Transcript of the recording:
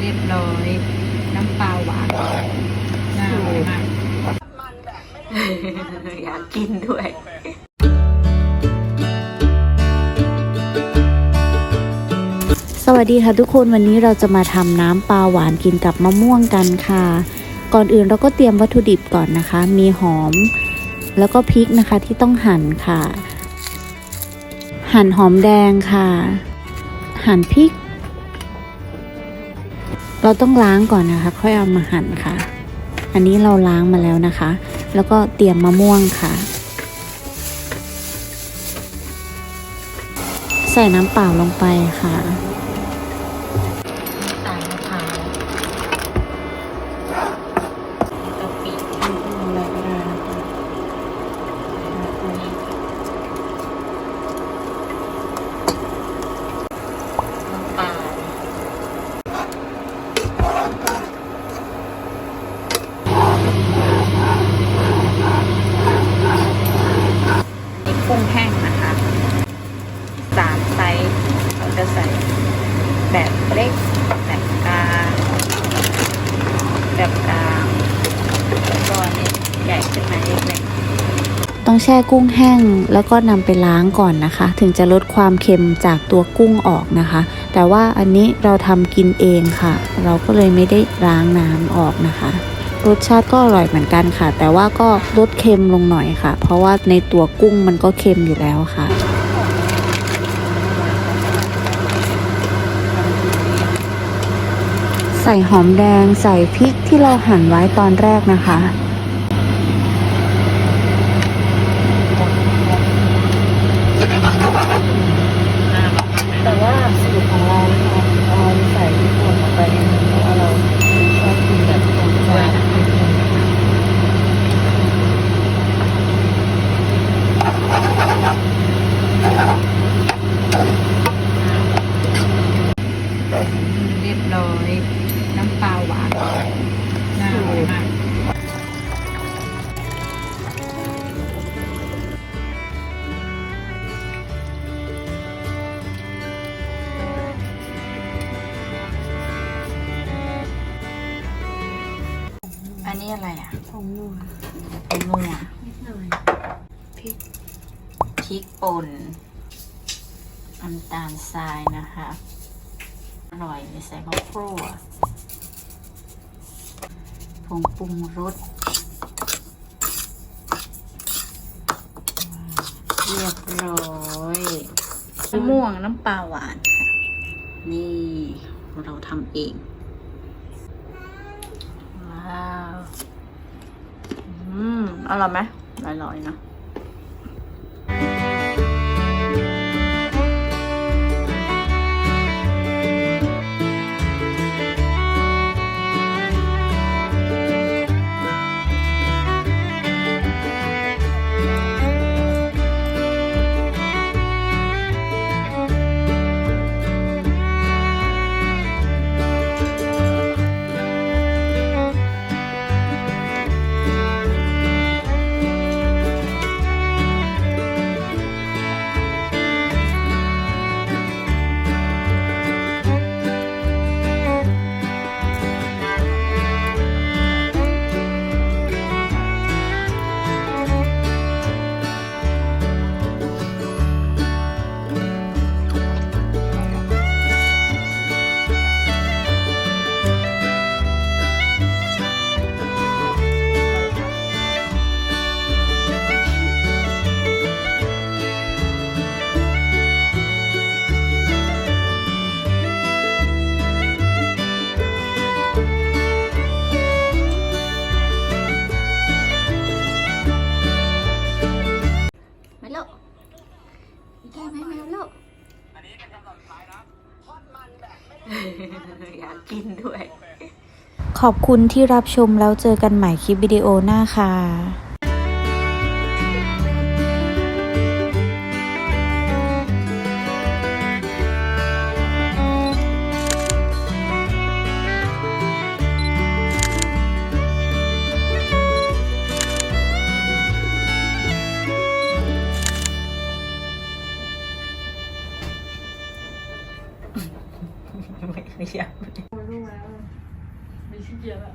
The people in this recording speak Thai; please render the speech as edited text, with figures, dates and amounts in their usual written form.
เรียบร้อยน้ำปลาหวานน่าอร่อยมากอยากกินด้วยสวัสดีค่ะทุกคนวันนี้เราจะมาทำน้ำปลาหวานกินกับมะม่วงกันค่ะก่อนอื่นเราก็เตรียมวัตถุดิบก่อนนะคะมีหอมแล้วก็พริกนะคะที่ต้องหั่นค่ะหั่นหอมแดงค่ะหั่นพริกเราต้องล้างก่อนนะคะค่อยเอามาหั่นค่ะอันนี้เราล้างมาแล้วนะคะแล้วก็เตรียมมะม่วงค่ะใส่น้ำเปล่าลงไปค่ะตาลมะพร้าวกะปิอะไรก็ได้นะคะน้ำปลากุ้งแห้งนะคะ3 ไซส์เราจะใส่แบบเล็กแบบกลางแบบกลางแล้วก็นี่ใหญ่ขึ้นมานิดนึงต้องแช่กุ้งแห้งแล้วก็นำไปล้างก่อนนะคะถึงจะลดความเค็มจากตัวกุ้งออกนะคะแต่ว่าอันนี้เราทำกินเองค่ะเราก็เลยไม่ได้ล้างน้ำออกนะคะรสชาติก็อร่อยเหมือนกันค่ะแต่ว่าก็ลดเค็มลงหน่อยค่ะเพราะว่าในตัวกุ้งมันก็เค็มอยู่แล้วค่ะใส่หอมแดงใส่พริกที่เราหั่นไว้ตอนแรกนะคะแต่ว่าสูตรของเราเราใส่พริกป่นลงไปในนี้เพราะว่าเราชอบกินแบบป่นด้วยนะเรียบร้อยน้ำปลาหวานน่าอร่อยมากอันนี้อะไรอ่ะผงนัวนัวนิดหน่อยพริกป่นน้ำตาลทรายนะคะอร่อยมีใส่ข้าวโพดผงปรุงรสเรียบร้อยมะม่วงน้ำปลาหวานค่ะนี่เราทำเองว้าวอร่อยไหมอร่อยนะอยากกินด้วย ขอบคุณที่รับชมแล้วเจอกันใหม่คลิปวิดีโอหน้าค่ะ เดียว โอ้ยรู้แล้วไม่ขี้เกียจละ